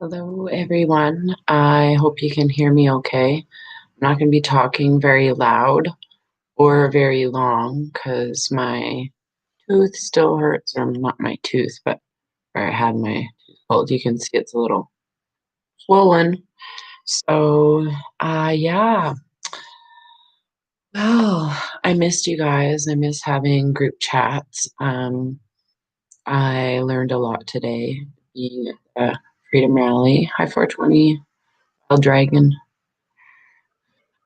Hello, everyone. I hope you can hear me okay. I'm not going to be talking very loud or very long because my tooth still hurts, or not my tooth, but where I had my tooth pulled. You can see it's a little swollen. So, yeah. Well, I missed you guys. I miss having group chats. I learned a lot today being at the Freedom Rally. Hi, 420, Wild Dragon.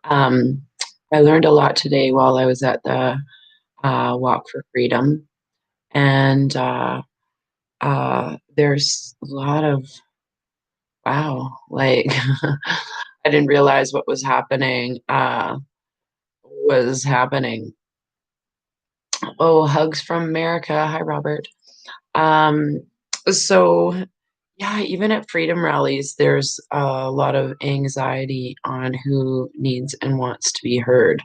Um, I learned a lot today while I was at the Walk for Freedom, and there's a lot of wow, like I didn't realize what was happening. Was happening. Oh, hugs from America. Hi, Robert. Um, so yeah, even at freedom rallies, there's a lot of anxiety on who needs and wants to be heard,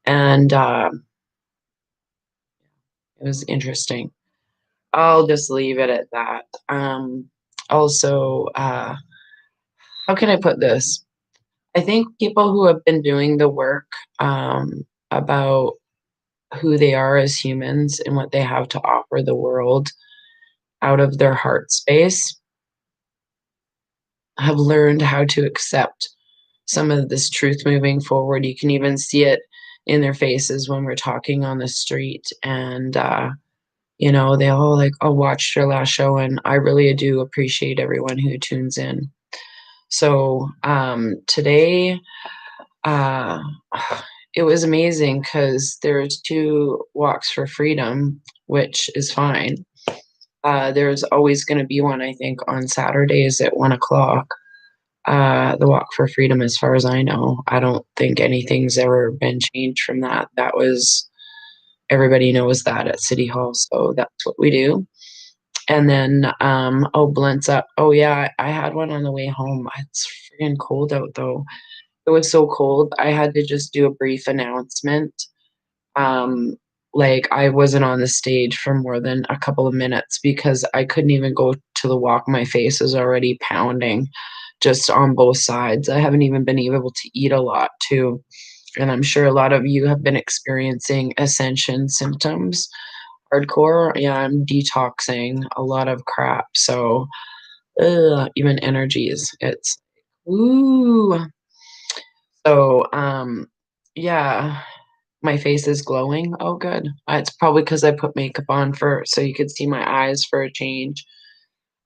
and it was interesting. I'll just leave it at that. Also, how can I put this? I think people who have been doing the work about who they are as humans and what they have to offer the world out of their heart space have learned how to accept some of this truth moving forward. You can even see it in their faces when we're talking on the street, and they all like, "Oh, watched your last show," and I really do appreciate everyone who tunes in. So today, uh, it was amazing because there's two walks for freedom, which is fine. There's always going to be one, I think, on Saturdays at 1 o'clock. The Walk for Freedom, as far as I know, I don't think anything's ever been changed from that. That was everybody knows that at City Hall, so that's what we do. And then, oh, Blint's up. Oh, yeah, I had one on the way home. It's friggin' cold out, though. It was so cold, I had to just do a brief announcement. Um, like, I wasn't on the stage for more than a couple of minutes because I couldn't even go to the walk. My face is already pounding just on both sides. I haven't even been able to eat a lot, too, and I'm sure a lot of you have been experiencing ascension symptoms. Hardcore, yeah, I'm detoxing a lot of crap, so, even energies, it's ooh. So, yeah, my face is glowing. Oh, good. It's probably because I put makeup on for so you could see my eyes for a change.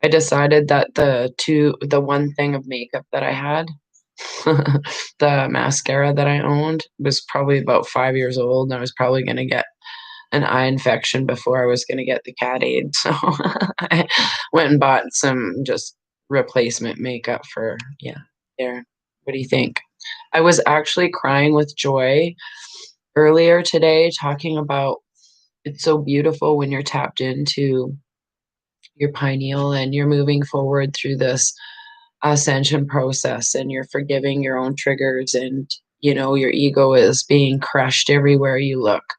I decided that the one thing of makeup that I had, the mascara that I owned, was probably about 5 years old, and I was probably gonna get an eye infection before I was gonna get the cat aid, so I went and bought some just replacement makeup for yeah, there. What do you think? I was actually crying with joy earlier today talking about it's so beautiful when you're tapped into your pineal and you're moving forward through this ascension process and you're forgiving your own triggers, and your ego is being crushed everywhere you look,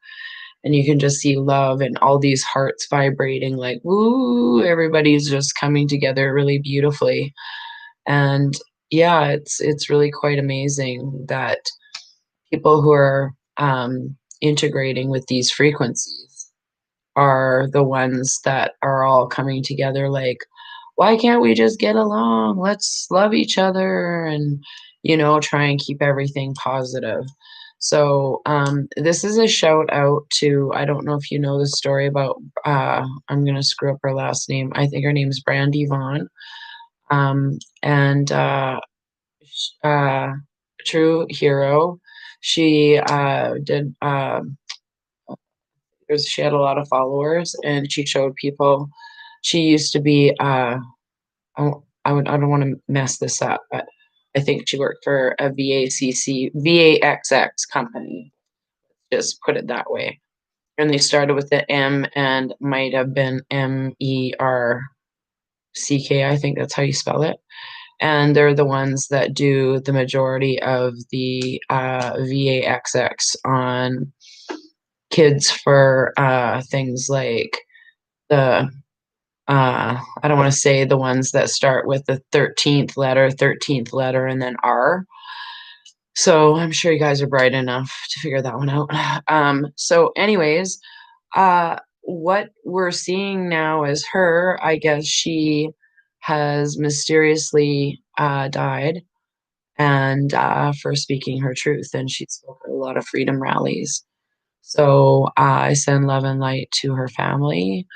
and you can just see love and all these hearts vibrating like woo, everybody's just coming together really beautifully. And yeah, it's really quite amazing that people who are integrating with these frequencies are the ones that are all coming together like, why can't we just get along? Let's love each other and, try and keep everything positive. So, this is a shout out to, I don't know if you know the story about, I'm going to screw up her last name. I think her name's Brandy Vaughn. And uh, True Hero. She did. She had a lot of followers, and she showed people. She used to be. I don't want to mess this up, but I think she worked for a VAXX company. Just put it that way. And they started with the M and might have been MERCK. I think that's how you spell it, and they're the ones that do the majority of the VAXX on kids for things like the I don't want to say the ones that start with the 13th letter, and then R. So I'm sure you guys are bright enough to figure that one out. So, anyways, what we're seeing now is her. I guess she has mysteriously died, and for speaking her truth, and she spoke at a lot of freedom rallies. So I send love and light to her family,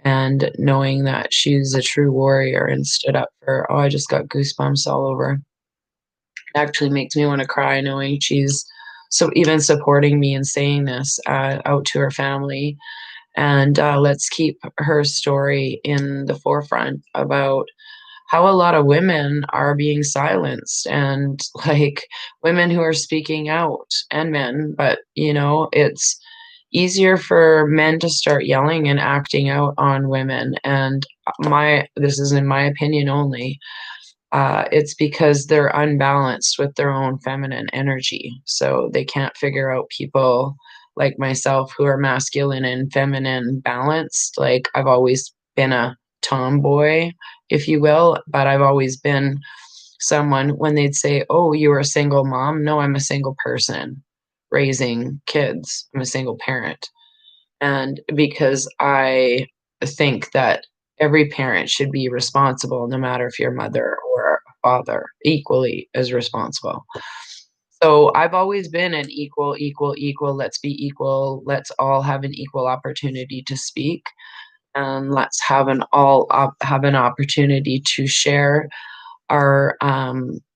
and knowing that she's a true warrior and stood up for. Oh, I just got goosebumps all over. Actually makes me want to cry knowing she's so even supporting me and saying this out to her family. And let's keep her story in the forefront about how a lot of women are being silenced, and like women who are speaking out, and men, but it's easier for men to start yelling and acting out on women. And my this is in my opinion only. It's because they're unbalanced with their own feminine energy. So they can't figure out people like myself who are masculine and feminine balanced. Like I've always been a tomboy, if you will, but I've always been someone when they'd say, "Oh, you were a single mom." No, I'm a single person raising kids. I'm a single parent. And because I think that every parent should be responsible, no matter if you're a mother or a father, equally as responsible. So I've always been an equal, equal, equal. Let's be equal. Let's all have an equal opportunity to speak, and let's have an opportunity to share our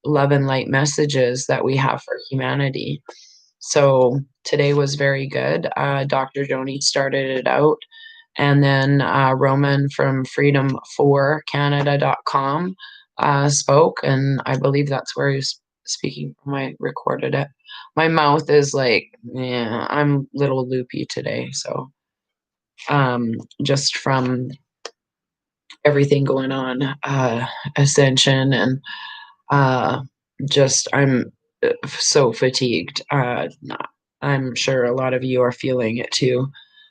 love and light messages that we have for humanity. So today was very good. Dr. Joni started it out, and then Roman from freedom4canada.com spoke, and I believe that's where he was speaking from. I recorded it. My mouth is like, yeah, I'm a little loopy today. So just from everything going on, Ascension, and uh, just I'm so fatigued. I'm sure a lot of you are feeling it too.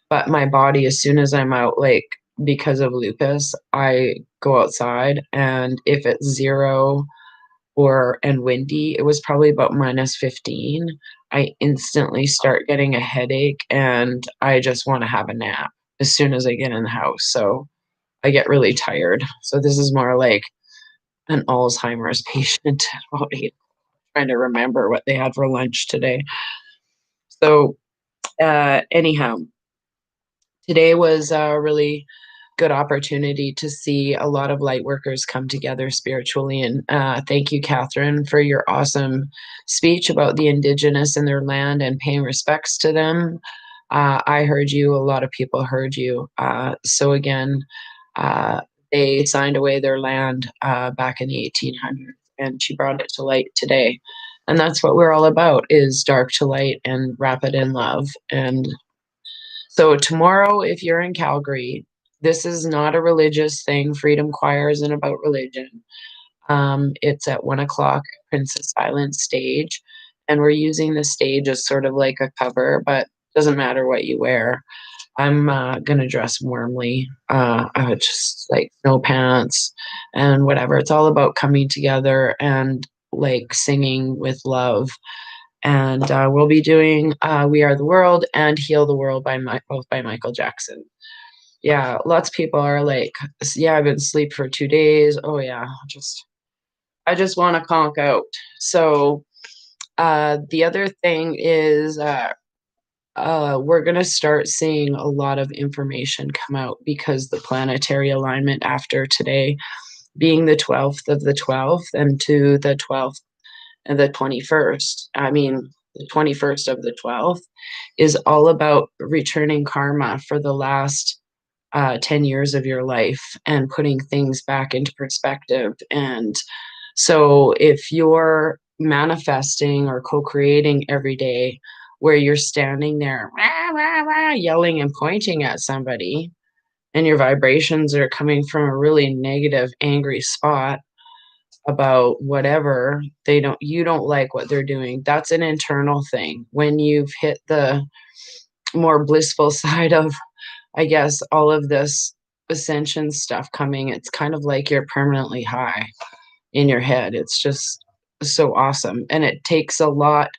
But my body, as soon as I'm out, like because of lupus, I go outside, and if it's 0 or and windy, it was probably about -15. I instantly start getting a headache, and I just want to have a nap as soon as I get in the house. So I get really tired. So this is more like an Alzheimer's patient at about 8, trying to remember what they had for lunch today. So, anyhow, today was a really good opportunity to see a lot of light workers come together spiritually. And thank you, Catherine, for your awesome speech about the Indigenous and their land and paying respects to them. I heard you, a lot of people heard you. So, again, uh, they signed away their land back in the 1800s, and she brought it to light today. And that's what we're all about, is dark to light and wrap it in love. And so tomorrow, if you're in Calgary, this is not a religious thing. Freedom Choir isn't about religion. It's at 1 o'clock at Princess Island stage, and we're using the stage as sort of like a cover, but doesn't matter what you wear. I'm gonna dress warmly, just like snow pants and whatever. It's all about coming together and like singing with love. And we'll be doing "We Are the World" and "Heal the World" both by Michael Jackson. Yeah, lots of people are like, "Yeah, I've been asleep for 2 days." Oh yeah, I just want to conk out. So the other thing is we're going to start seeing a lot of information come out, because the planetary alignment after today being the 12th of the 12th, and to the 12th and the 21st, I mean, the 21st of the 12th, is all about returning karma for the last 10 years of your life and putting things back into perspective. And so if you're manifesting or co-creating every day where you're standing there rah, rah, rah, yelling and pointing at somebody, and your vibrations are coming from a really negative, angry spot about whatever, you don't like what they're doing, that's an internal thing. When you've hit the more blissful side of, I guess, all of this ascension stuff coming, it's kind of like you're permanently high in your head. It's just so awesome, and it takes a lot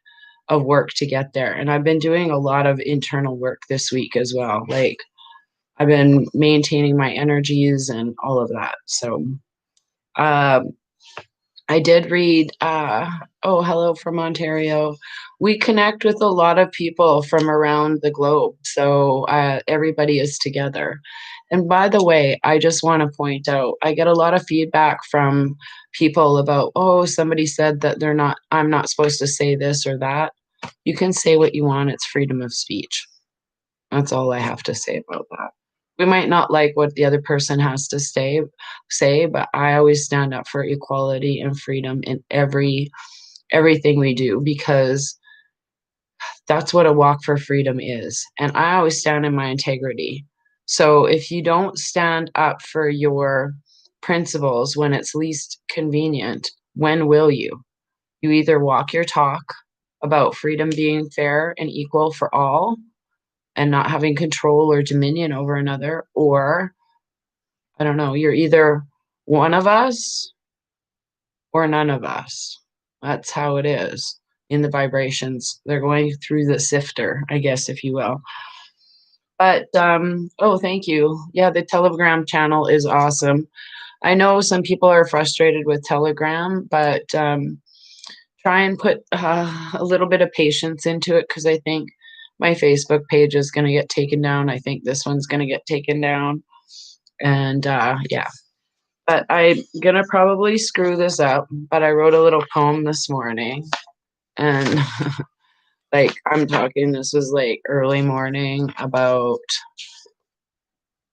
of work to get there, and I've been doing a lot of internal work this week as well, like, I've been maintaining my energies and all of that, so, um I did read, oh, hello from Ontario. We connect with a lot of people from around the globe, so everybody is together. And by the way, I just want to point out, I get a lot of feedback from people about, oh, somebody said that I'm not supposed to say this or that. You can say what you want, it's freedom of speech. That's all I have to say about that. We might not like what the other person has to say, but I always stand up for equality and freedom in everything we do because that's what a walk for freedom is. And I always stand in my integrity. So if you don't stand up for your principles when it's least convenient, when will you? You either walk your talk about freedom being fair and equal for all, and not having control or dominion over another, or I don't know, you're either one of us or none of us. That's how it is in the vibrations. They're going through the sifter, I guess, if you will. But oh, thank you. Yeah, the Telegram channel is awesome. I know some people are frustrated with Telegram, but try and put a little bit of patience into it because I think my Facebook page is going to get taken down. I think this one's going to get taken down. And yeah, but I'm going to probably screw this up. But I wrote a little poem this morning. And like, I'm talking, this was like early morning, about,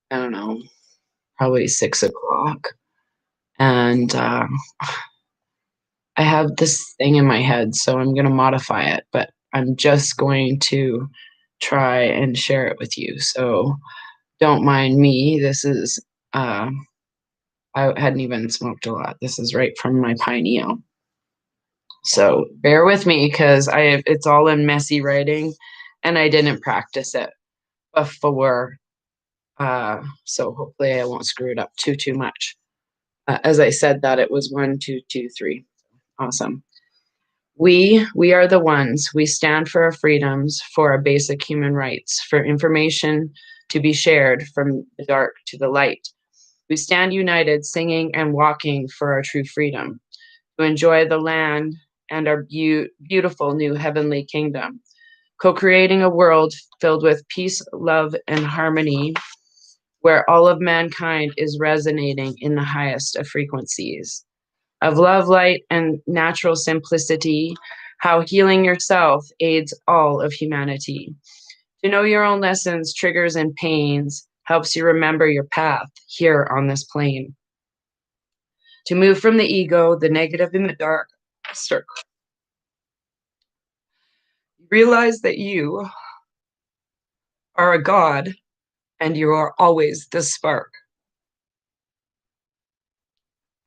I don't know, probably 6 o'clock. And I have this thing in my head, so I'm going to modify it, but I'm just going to try and share it with you. So don't mind me. This is, I hadn't even smoked a lot. This is right from my pineal. So bear with me because it's all in messy writing and I didn't practice it before. So hopefully I won't screw it up too much. As I said that, it was 1, 2, 2, 3. Awesome. We are the ones. We stand for our freedoms, for our basic human rights, for information to be shared from the dark to the light. We stand united, singing and walking for our true freedom, to enjoy the land and our beautiful new heavenly kingdom, co-creating a world filled with peace, love, and harmony, where all of mankind is resonating in the highest of frequencies of love, light, and natural simplicity, how healing yourself aids all of humanity. To know your own lessons, triggers, and pains helps you remember your path here on this plane. To move from the ego, the negative, and the dark, realize that you are a God and you are always the spark.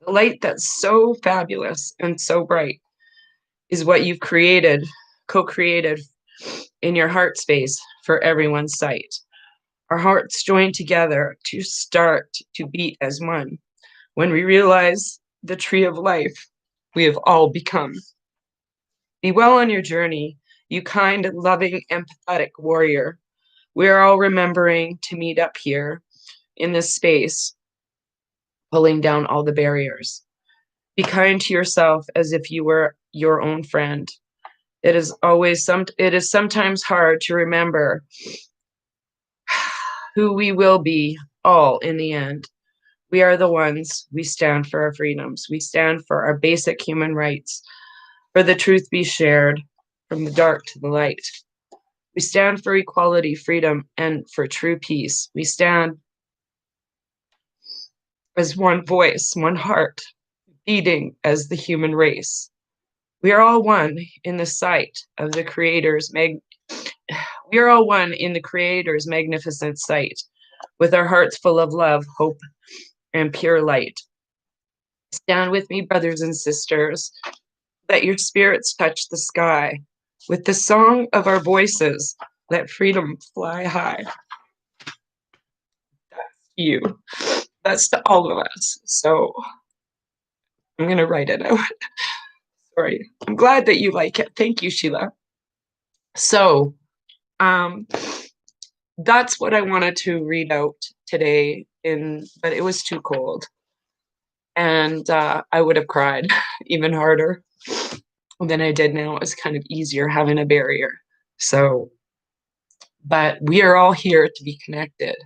The light that's so fabulous and so bright is what you've created, co-created in your heart space for everyone's sight. Our hearts join together to start to beat as one. When we realize the tree of life we have all become. Be well on your journey, you kind, loving, empathetic warrior. We are all remembering to meet up here in this space, pulling down all the barriers. Be kind to yourself as if you were your own friend. It is sometimes hard to remember who we will be all in the end. We are the ones. We stand for our freedoms. We stand for our basic human rights, for the truth be shared from the dark to the light. We stand for equality, freedom, and for true peace. We stand as one voice, one heart, beating as the human race. We are all one in the sight of the Creator's we are all one in the Creator's magnificent sight, with our hearts full of love, hope, and pure light. Stand with me, brothers and sisters. Let your spirits touch the sky. With the song of our voices, let freedom fly high. you. That's to all of us. So I'm gonna write it out. Sorry. I'm glad that you like it. Thank you, Sheila. So, um, that's what I wanted to read out today but it was too cold. And I would have cried even harder than I did now. It was kind of easier having a barrier. So, but we are all here to be connected,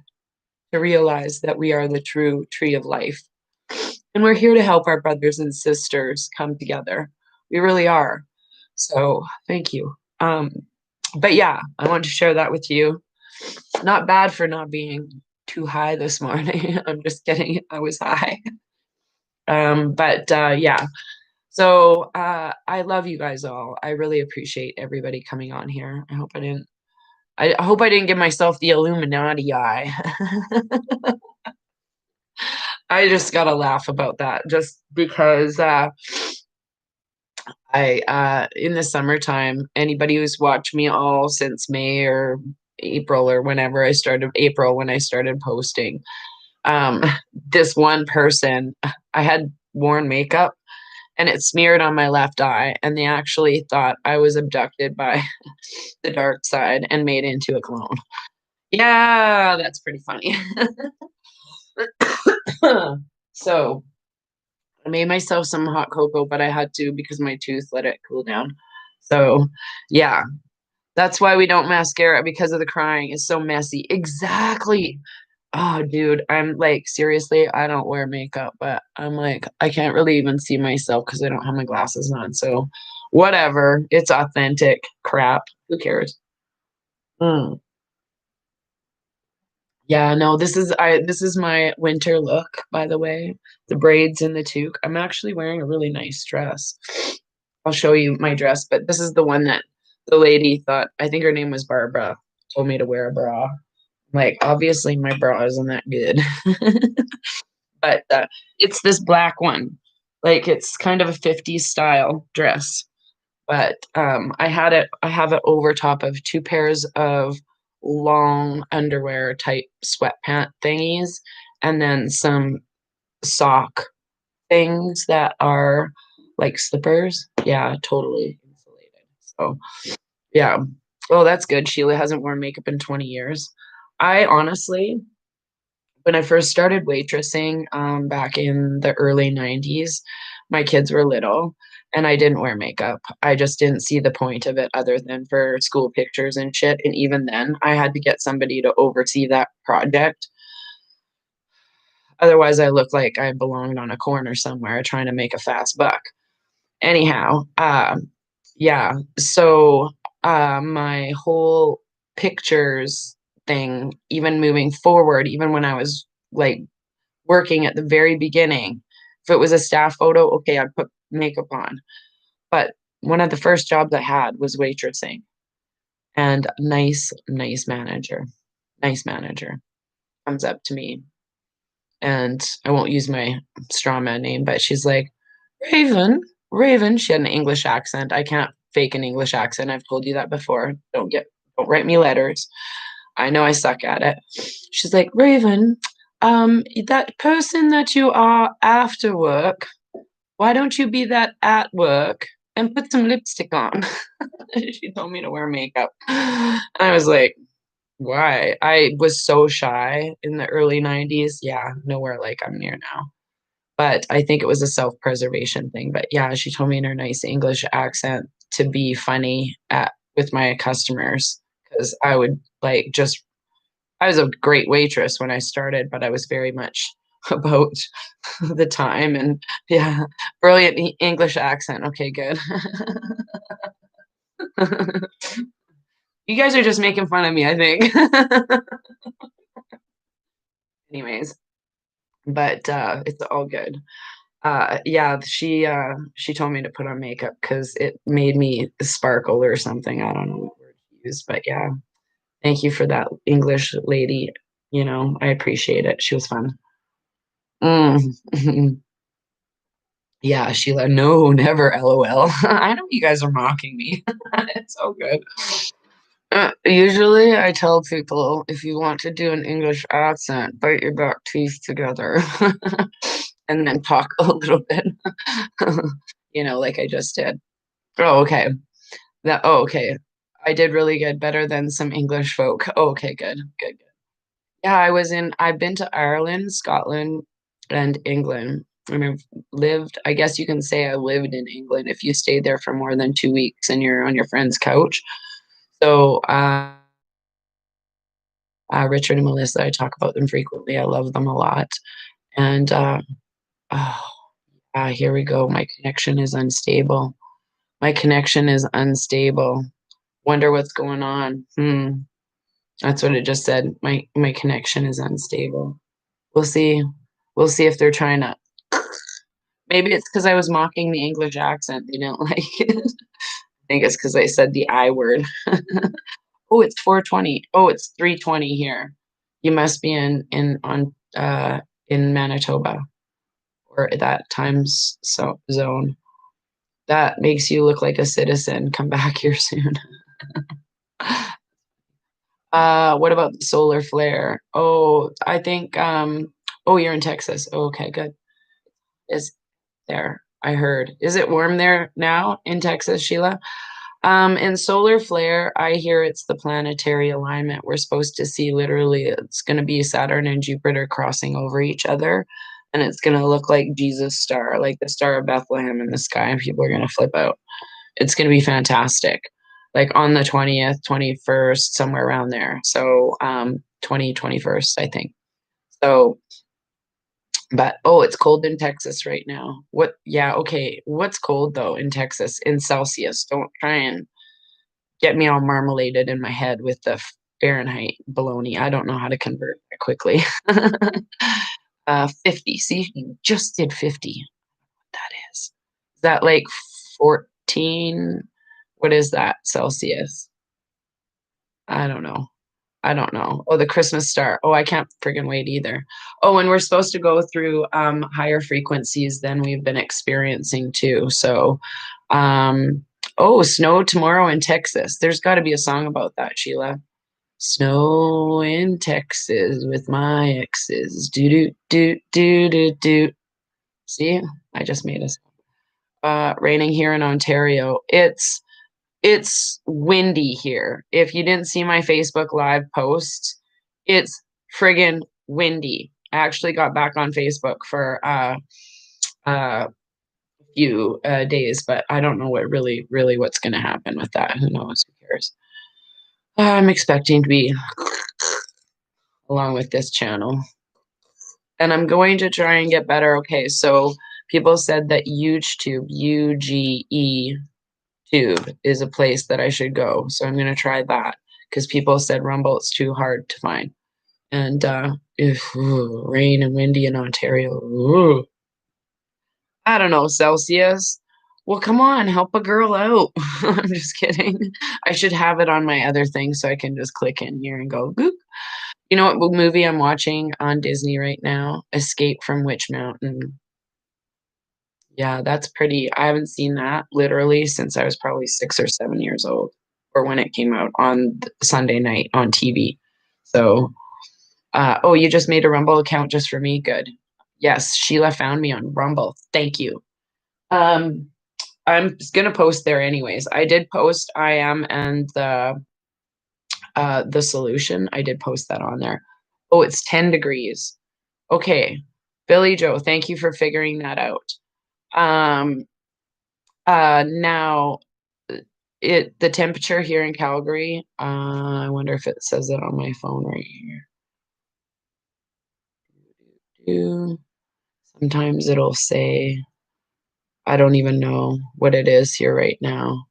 to realize that we are the true tree of life. And we're here to help our brothers and sisters come together. We really are. So thank you. But yeah, I wanted to share that with you. Not bad for not being too high this morning. I'm just kidding. I was high. But yeah. So I love you guys all. I really appreciate everybody coming on here. I hope I didn't give myself the Illuminati eye. I just gotta laugh about that just because I in the summertime, anybody who's watched me all since May or April or whenever I started April when I started posting, um, this one person, I had worn makeup and it smeared on my left eye, and they actually thought I was abducted by the dark side and made into a clone. Yeah, that's pretty funny. So I made myself some hot cocoa, but I had to because my tooth let it cool down. So yeah, that's why we don't mascara because of the crying. It's so messy. Exactly. Oh, dude, I'm like, seriously, I don't wear makeup, but I'm like, I can't really even see myself because I don't have my glasses on. So whatever. It's authentic crap. Who cares? Mm. Yeah, no, this is my winter look, by the way. The braids and the toque. I'm actually wearing a really nice dress. I'll show you my dress, but this is the one that the lady thought, I think her name was Barbara, told me to wear a bra. Like, obviously my bra isn't that good. But it's this black one. Like it's kind of a 50s style dress. But I have it over top of two pairs of long underwear type sweatpant thingies and then some sock things that are like slippers. Yeah, totally insulated. So yeah. Oh, that's good. Sheila hasn't worn makeup in 20 years. I honestly, when I first started waitressing back in the early 90s, my kids were little and I didn't wear makeup. I just didn't see the point of it other than for school pictures and shit. And even then, I had to get somebody to oversee that project. Otherwise, I looked like I belonged on a corner somewhere trying to make a fast buck. Anyhow, yeah. So my whole pictures thing, even moving forward, even when I was like working at the very beginning. If it was a staff photo, okay, I'd put makeup on. But one of the first jobs I had was waitressing and nice manager comes up to me and I won't use my straw man name, but she's like, Raven, Raven. She had an English accent. I can't fake an English accent. I've told you that before. Don't write me letters. I know I suck at it. She's like, Raven, that person that you are after work, why don't you be that at work and put some lipstick on? She told me to wear makeup. And I was like, why? I was so shy in the early 90s. Yeah, nowhere like I'm near now. But I think it was a self-preservation thing. But yeah, she told me in her nice English accent to be funny with my customers because I would like just I was a great waitress when I started, but I was very much about the time and yeah, brilliant English accent. Okay, good. You guys are just making fun of me, I think. Anyways, but it's all good. Yeah, she told me to put on makeup because it made me sparkle or something. I don't know what word to use, but yeah. Thank you for that, English lady. You know, I appreciate it. She was fun. Mm. Yeah, Sheila, no, never, LOL. I know you guys are mocking me. It's so good. Usually I tell people if you want to do an English accent, bite your back teeth together and then talk a little bit, like I just did. Oh, okay. Okay. I did really good, better than some English folk. Oh, okay, good, good, good. Yeah, I've been to Ireland, Scotland, and England. And I've lived, I guess you can say I lived in England if you stayed there for more than 2 weeks and you're on your friend's couch. So, Richard and Melissa, I talk about them frequently. I love them a lot. And oh, here we go. My connection is unstable. My connection is unstable. Wonder what's going on. That's what it just said. My connection is unstable. We'll see. We'll see if they're trying to. Maybe it's because I was mocking the English accent. They don't like it. I think it's because I said the I word. Oh, it's 4:20. Oh, it's 3:20 here. You must be in Manitoba or that zone. That makes you look like a citizen. Come back here soon. What about the solar flare? Oh, I think oh, you're in Texas. Oh, okay, good. Is there? I heard. Is it warm there now in Texas, Sheila? In solar flare, I hear it's the planetary alignment. We're supposed to see literally it's going to be Saturn and Jupiter crossing over each other, and it's going to look like Jesus' star, like the Star of Bethlehem in the sky, and people are going to flip out. It's going to be fantastic. Like on the 20th, 21st, somewhere around there. So 21st, I think. So but oh, it's cold in Texas right now. What? Yeah, okay. What's cold though in Texas in Celsius? Don't try and get me all marmaladed in my head with the Fahrenheit baloney. I don't know how to convert that quickly. 50. See, you just did 50. That is that like 14? What is that Celsius? I don't know. I don't know. Oh, the Christmas star. Oh, I can't friggin' wait either. Oh, and we're supposed to go through higher frequencies than we've been experiencing too. So, oh, snow tomorrow in Texas. There's got to be a song about that, Sheila. Snow in Texas with my exes. Do do do do do do. See, I just made us. Raining here in Ontario. It's windy here. If you didn't see my Facebook Live post, it's friggin' windy. I actually got back on Facebook for a few days, but I don't know what really what's going to happen with that. Who knows? Who cares? I'm expecting to be along with this channel, and I'm going to try and get better. Okay, so people said that YouTube, UGE Tube is a place that I should go. So I'm gonna try that because people said Rumble it's too hard to find. And if rain and windy in Ontario, I don't know, Celsius. Well, come on, help a girl out. I'm just kidding. I should have it on my other thing so I can just click in here and go boop. You know what movie I'm watching on Disney right now? Escape from Witch Mountain. Yeah, that's pretty. I haven't seen that literally since I was probably 6 or 7 years old, or when it came out on Sunday night on TV. So, oh, you just made a Rumble account just for me. Good. Yes, Sheila found me on Rumble. Thank you. Um, I'm gonna post there anyways. I did post I am and the solution. I did post that on there. Oh, it's 10 degrees. Okay, Billy Joe, thank you for figuring that out. Um, now the temperature here in Calgary, I wonder if it says it on my phone right here. Sometimes it'll say, I don't even know what it is here right now.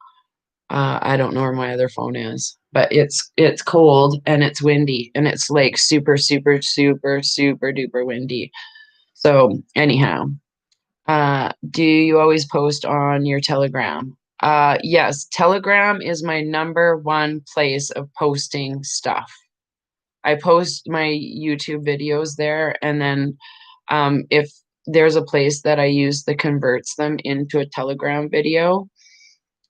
I don't know where my other phone is, but it's cold and it's windy and it's like super, super, super, super duper windy. So anyhow, do you always post on your Telegram? Yes, Telegram is my number one place of posting stuff. I post my YouTube videos there, and then if there's a place that I use that converts them into a Telegram video,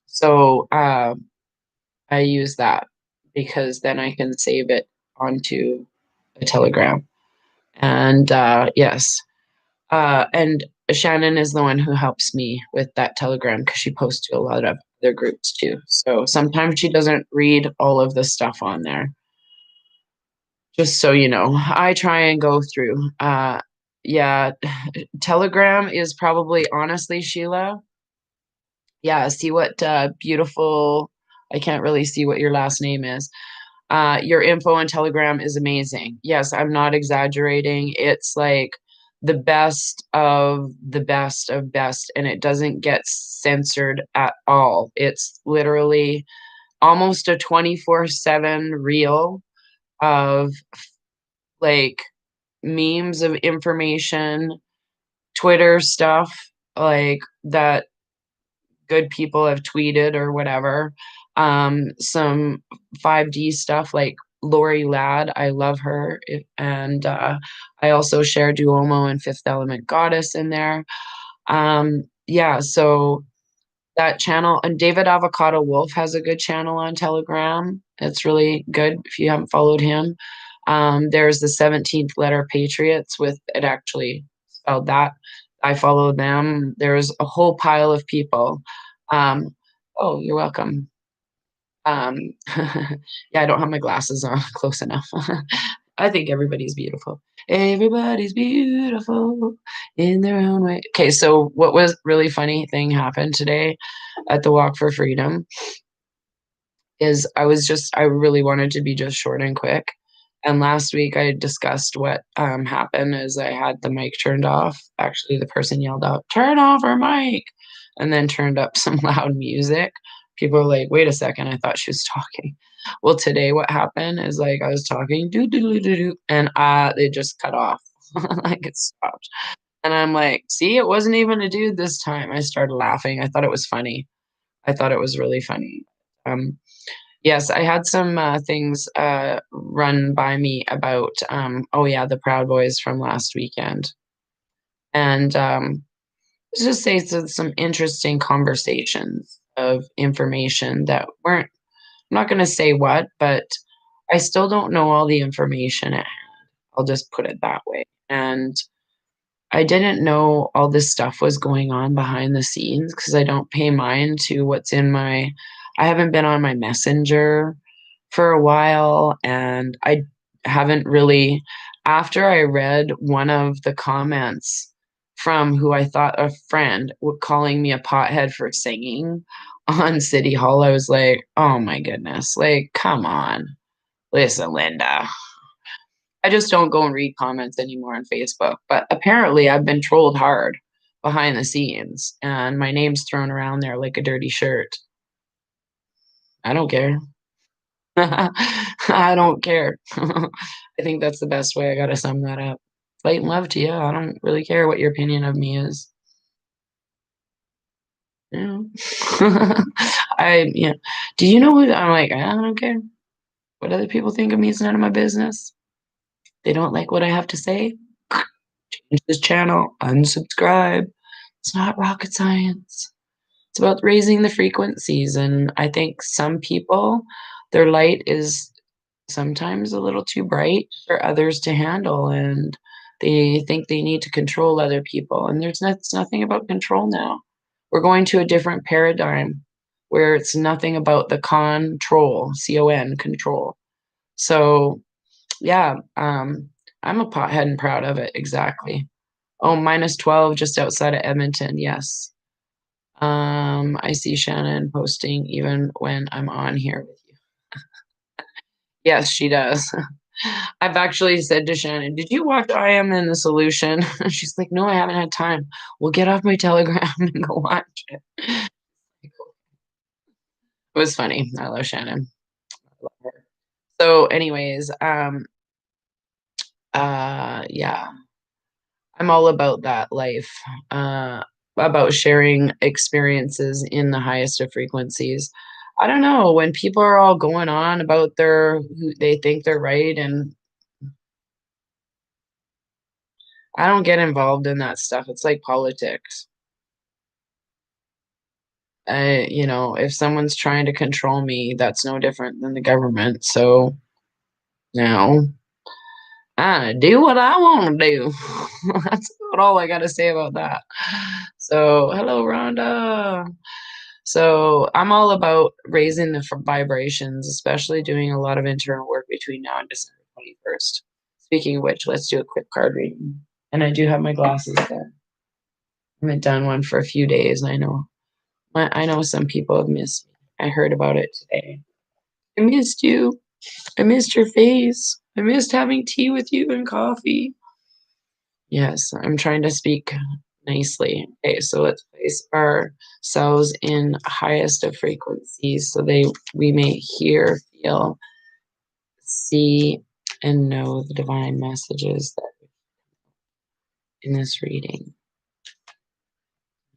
so I use that. because then I can save it onto a Telegram. And, yes, and Shannon is the one who helps me with that Telegram because she posts to a lot of other groups too. So sometimes she doesn't read all of the stuff on there. Just so you know, I try and go through. Yeah, Telegram is probably honestly, Sheila. Yeah, see what beautiful. I can't really see what your last name is. Your info on Telegram is amazing. Yes, I'm not exaggerating. It's like the best of the best of best, and it doesn't get censored at all. It's literally almost a 24/7 reel of like memes of information, Twitter stuff like that good people have tweeted or whatever. Some 5D stuff like Lori Ladd, I love her. And I also share Duomo and Fifth Element Goddess in there. Yeah, so that channel, and David Avocado Wolf has a good channel on Telegram. It's really good if you haven't followed him. There's the 17th Letter Patriots with it actually spelled that. I follow them. There's a whole pile of people. Um, oh, you're welcome. Um, yeah, I don't have my glasses on close enough. I think everybody's beautiful. Everybody's beautiful in their own way. Okay, so what was really funny thing happened today at the Walk for Freedom is I really wanted to be just short and quick. And last week I discussed what happened is I had the mic turned off. Actually, the person yelled out, "Turn off her mic," and then turned up some loud music. People were like, "Wait a second, I thought she was talking." Well, today what happened is like I was talking, do do do do do, and they just cut off, like it stopped. And I'm like, "See, it wasn't even a dude this time." I started laughing. I thought it was funny. I thought it was really funny. Um, Yes, I had some things run by me about, oh yeah, the Proud Boys from last weekend. And let's just say some interesting conversations of information that weren't, I'm not going to say what, but I still don't know all the information at hand. I'll just put it that way. And I didn't know all this stuff was going on behind the scenes because I don't pay mind to what's in my I haven't been on my Messenger for a while, and I haven't really after I read one of the comments from who I thought a friend calling me a pothead for singing on City Hall, I was like, "Oh my goodness, like, come on. Listen, Linda." I just don't go and read comments anymore on Facebook, but apparently I've been trolled hard behind the scenes, and my name's thrown around there like a dirty shirt. I don't care. I don't care. I think that's the best way I gotta sum that up. Light and love to you. I don't really care what your opinion of me is. Yeah. Yeah. Do you know what I'm like, I don't care. What other people think of me is none of my business. They don't like what I have to say. Change this channel, unsubscribe. It's not rocket science. It's about raising the frequencies, and I think some people, their light is sometimes a little too bright for others to handle, and they think they need to control other people, and it's nothing about control now. We're going to a different paradigm where it's nothing about the control, C-O-N, control. So, yeah, I'm a pothead and proud of it, exactly. Oh, -12 just outside of Edmonton, yes. I see Shannon posting even when I'm on here with you. Yes, she does. I've actually said to Shannon, "Did you watch I Am in the Solution?" She's like, "No, I haven't had time." "Well, get off my Telegram and go watch it." It was funny. I love Shannon. I love her. So anyways, yeah. I'm all about that life, about sharing experiences in the highest of frequencies. I don't know, when people are all going on about their who they think they're right, and I don't get involved in that stuff. It's like politics. If someone's trying to control me, that's no different than the government. So now I do what I want to do. That's about all I got to say about that. So, hello, Rhonda. So, I'm all about raising the vibrations, especially doing a lot of internal work between now and December 21st. Speaking of which, let's do a quick card reading. And I do have my glasses there. I haven't done one for a few days, and I know some people have missed me. I heard about it today. I missed you. I missed your face. I missed having tea with you and coffee. Yes, I'm trying to speak nicely. Okay, so let's place ourselves in highest of frequencies so we may hear, feel, see, and know the divine messages that in this reading.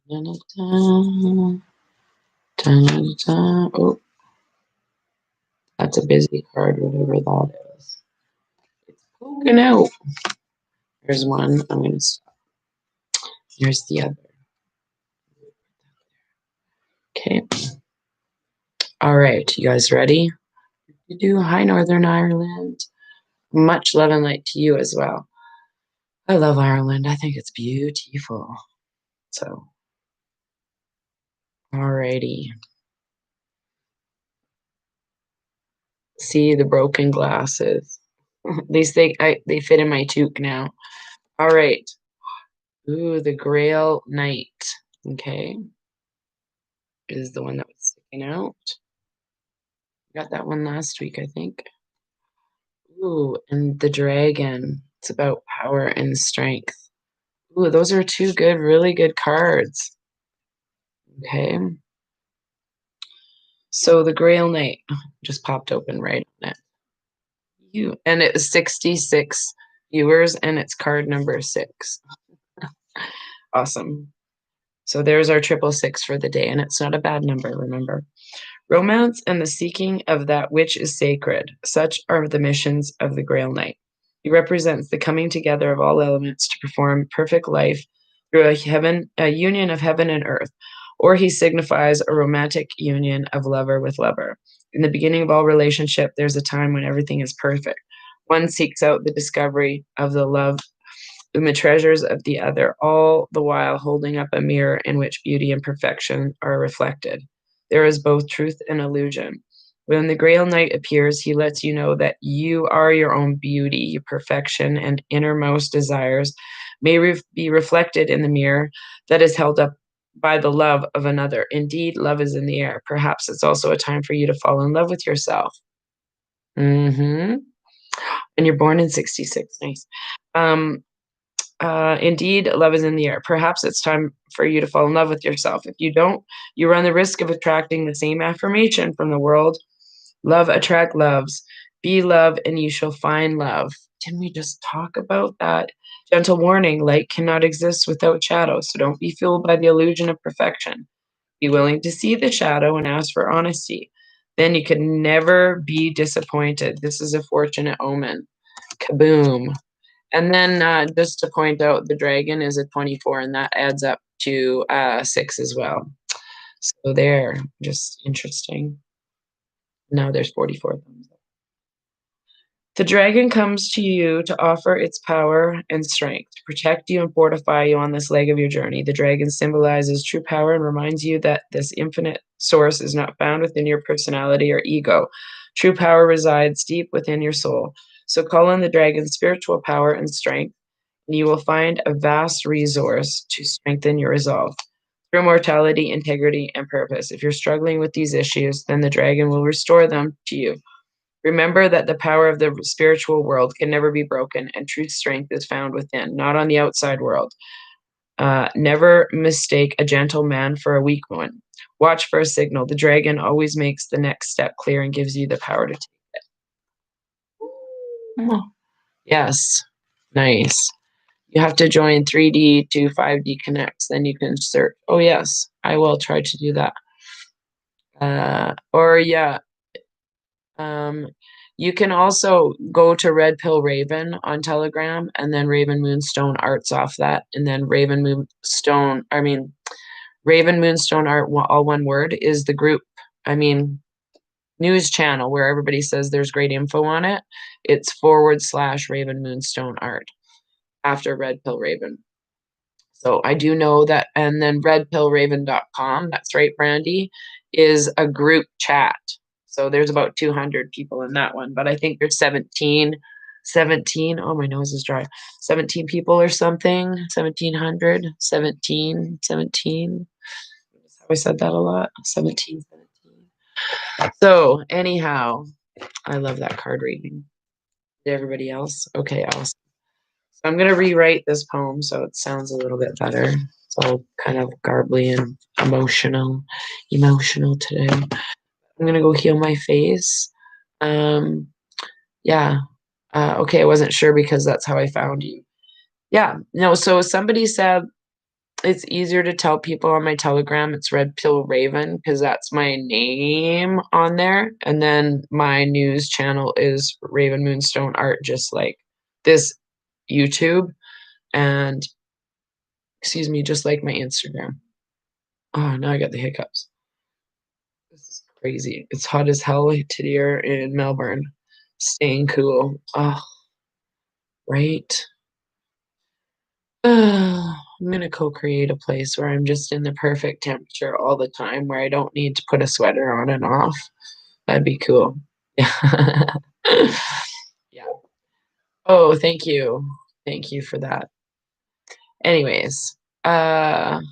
Da-da-da, da-da-da. Oh, that's a busy card, whatever that is. It's poking out. There's one. I'm going to stop. Here's the other. Okay. All right. You guys ready? You do. Hi, Northern Ireland. Much love and light to you as well. I love Ireland. I think it's beautiful. So, alrighty. See the broken glasses. At least they fit in my toque now. All right. Ooh, the Grail Knight. Okay. Is the one that was sticking out. Got that one last week, I think. Ooh, and the Dragon. It's about power and strength. Ooh, those are two really good cards. Okay. So the Grail Knight just popped open right on it. And it was 66 viewers, and it's card number 6. Awesome. So there's our 666 for the day, and it's not a bad number, remember. Romance and the seeking of that which is sacred. Such are the missions of the Grail Knight. He represents the coming together of all elements to perform perfect life through a union of heaven and earth, or he signifies a romantic union of lover with lover. In the beginning of all relationship, there's a time when everything is perfect. One seeks out the discovery of the love and the treasures of the other, all the while holding up a mirror in which beauty and perfection are reflected. There is both truth and illusion. When the Grail Knight appears, he lets you know that you are your own beauty, your perfection, and innermost desires may be reflected in the mirror that is held up by the love of another. Indeed, love is in the air. Perhaps it's also a time for you to fall in love with yourself. Mm-hmm. And you're born in 66. Nice. Indeed, love is in the air. Perhaps it's time for you to fall in love with yourself. If you don't, you run the risk of attracting the same affirmation from the world. Love attract loves. Be love and you shall find love. Didn't we just talk about that? Gentle warning, light cannot exist without shadow, so don't be fooled by the illusion of perfection. Be willing to see the shadow and ask for honesty. Then you can never be disappointed. This is a fortunate omen. Kaboom. And then just to point out, the dragon is a 24, and that adds up to 6 as well. So there, just interesting. Now there's 44 of them. The dragon comes to you to offer its power and strength, to protect you and fortify you on this leg of your journey. The dragon symbolizes true power and reminds you that this infinite source is not found within your personality or ego. True power resides deep within your soul. So call on the dragon's spiritual power and strength, and you will find a vast resource to strengthen your resolve through mortality, integrity, and purpose. If you're struggling with these issues, then the dragon will restore them to you. Remember that the power of the spiritual world can never be broken, and true strength is found within, not on the outside world. Never mistake a gentle man for a weak one. Watch for a signal. The dragon always makes the next step clear and gives you the power to take it. Yes, nice. You have to join 3D to 5D Connects, then you can search. Oh, yes, I will try to do that. You can also go to Red Pill Raven on Telegram, and then Raven Moonstone arts off that, and then Raven Moonstone Art, all one word, is the group. I mean, news channel where everybody says there's great info on it. It's / Raven Moonstone Art after Red Pill Raven. So I do know that, and then redpillraven.com, that's right, Brandy, is a group chat. So there's about 200 people in that one, but I think there's 17, oh, my nose is dry, 17 people or something, 1700, 17. I said that a lot, 17. So anyhow, I love that card reading. Did everybody else? Okay, awesome. So I'm going to rewrite this poem so it sounds a little bit better. It's all kind of garbly and emotional today. I'm going to go heal my face. Yeah. Okay, I wasn't sure because that's how I found you. Yeah, no, so somebody said it's easier to tell people on my Telegram it's Red Pill Raven because that's my name on there. And then my news channel is Raven Moonstone Art, just like this YouTube. And excuse me, just like my Instagram. Oh, now I got the hiccups. This is crazy. It's hot as hell here in Melbourne. Staying cool. Oh, right. I'm gonna co-create a place where I'm just in the perfect temperature all the time, where I don't need to put a sweater on and off. That'd be cool. Yeah. Yeah. Oh, thank you. Thank you for that. Anyways, thank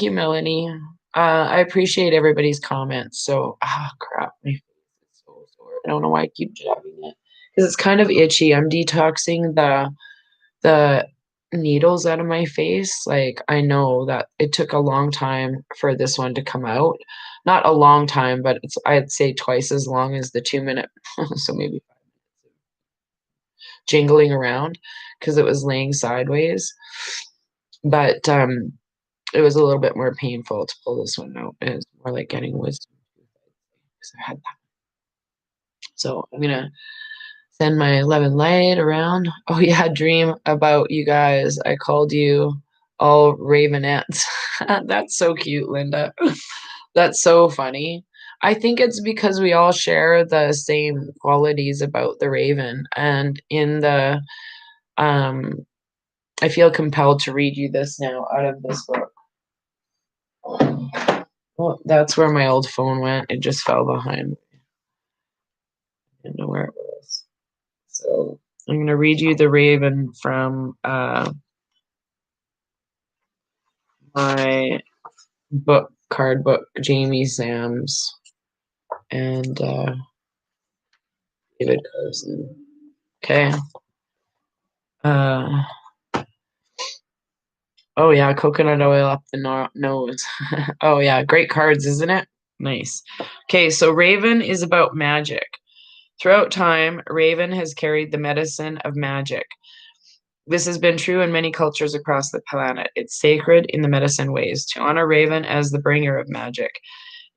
you, Melanie. I appreciate everybody's comments. So, crap, my face is so sore. I don't know why I keep jabbing it because it's kind of itchy. I'm detoxing the needles out of my face. Like, I know that it took a long time for this one to come out. Not a long time, but I'd say twice as long as the 2-minute, so maybe 5 minutes jingling around because it was laying sideways. But it was a little bit more painful to pull this one out. It's more like getting wisdom because I had that. So I'm gonna send my love and light around. Oh yeah, dream about you guys. I called you all ravenettes. That's so cute, Linda. That's so funny. I think it's because we all share the same qualities about the raven, and in the I feel compelled to read you this now out of this book. Well, that's where my old phone went. It just fell behind. I didn't know where it was. So I'm going to read you the Raven from my card book, Jamie Sams and David Carson. Okay. Oh yeah, coconut oil up the nose. Oh yeah, great cards, isn't it? Nice. Okay, so Raven is about magic. Throughout time, Raven has carried the medicine of magic. This has been true in many cultures across the planet. It's sacred in the medicine ways to honor Raven as the bringer of magic.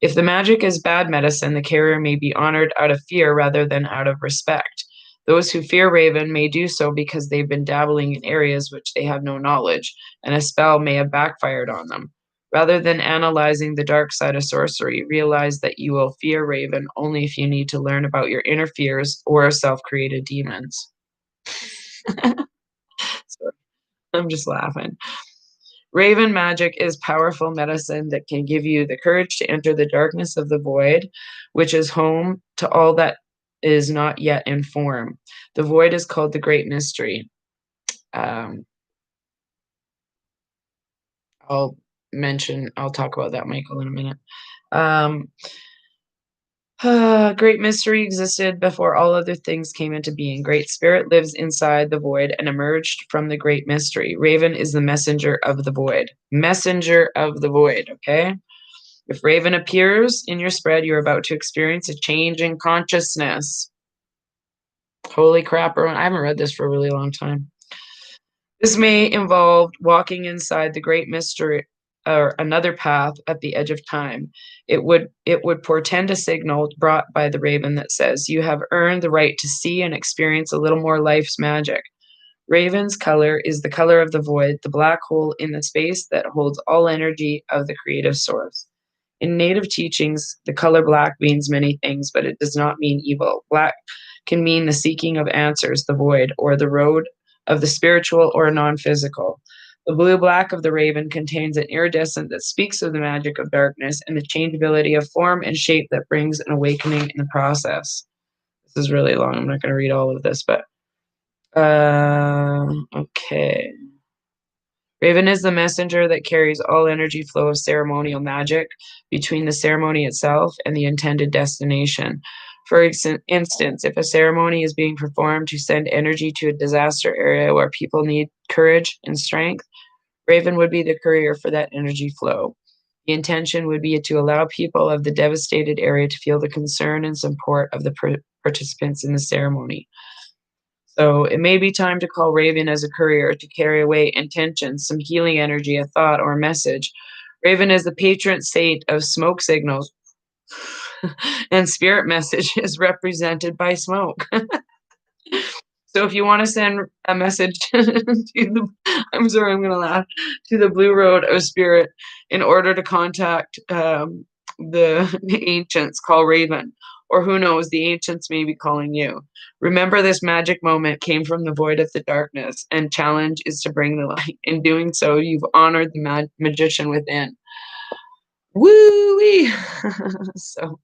If the magic is bad medicine, the carrier may be honored out of fear rather than out of respect. Those who fear Raven may do so because they've been dabbling in areas which they have no knowledge, and a spell may have backfired on them. Rather than analyzing the dark side of sorcery, realize that you will fear Raven only if you need to learn about your inner fears or self-created demons. Sorry, I'm just laughing. Raven magic is powerful medicine that can give you the courage to enter the darkness of the void, which is home to all that is not yet in form. The void is called the Great Mystery. I'll talk about that, Michael, in a minute. Great Mystery existed before all other things came into being. Great Spirit lives inside the void and emerged from the Great Mystery. Raven is the messenger of the void. Messenger of the void, okay? If Raven appears in your spread, you're about to experience a change in consciousness. Holy crap, Erwin. I haven't read this for a really long time. This may involve walking inside the Great Mystery or another path at the edge of time. It would portend a signal brought by the Raven that says, you have earned the right to see and experience a little more life's magic. Raven's color is the color of the void, the black hole in the space that holds all energy of the creative source. In native teachings, the color black means many things, but it does not mean evil. Black can mean the seeking of answers, the void, or the road of the spiritual or non physical. The blue black of the raven contains an iridescent that speaks of the magic of darkness and the changeability of form and shape that brings an awakening in the process. This is really long. I'm not going to read all of this, but okay. Raven is the messenger that carries all energy flow of ceremonial magic between the ceremony itself and the intended destination. For instance, if a ceremony is being performed to send energy to a disaster area where people need courage and strength, Raven would be the courier for that energy flow. The intention would be to allow people of the devastated area to feel the concern and support of the participants in the ceremony. So it may be time to call Raven as a courier to carry away intentions, some healing energy, a thought, or a message. Raven is the patron saint of smoke signals, and spirit message is represented by smoke. So if you want to send a message to the, I'm sorry, I'm going to laugh, to the Blue Road of Spirit in order to contact the ancients, call Raven. Or who knows, the ancients may be calling you. Remember, this magic moment came from the void of the darkness, and challenge is to bring the light. In doing so, you've honored the magician within. Woo-wee! So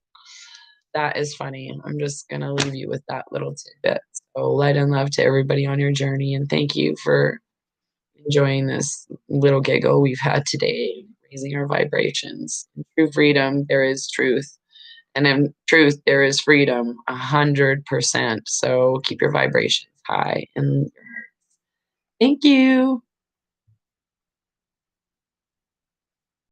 that is funny. I'm just going to leave you with that little tidbit. So light and love to everybody on your journey, and thank you for enjoying this little giggle we've had today, raising our vibrations. In true freedom, there is truth. And in truth, there is freedom, 100%. So keep your vibrations high. And thank you.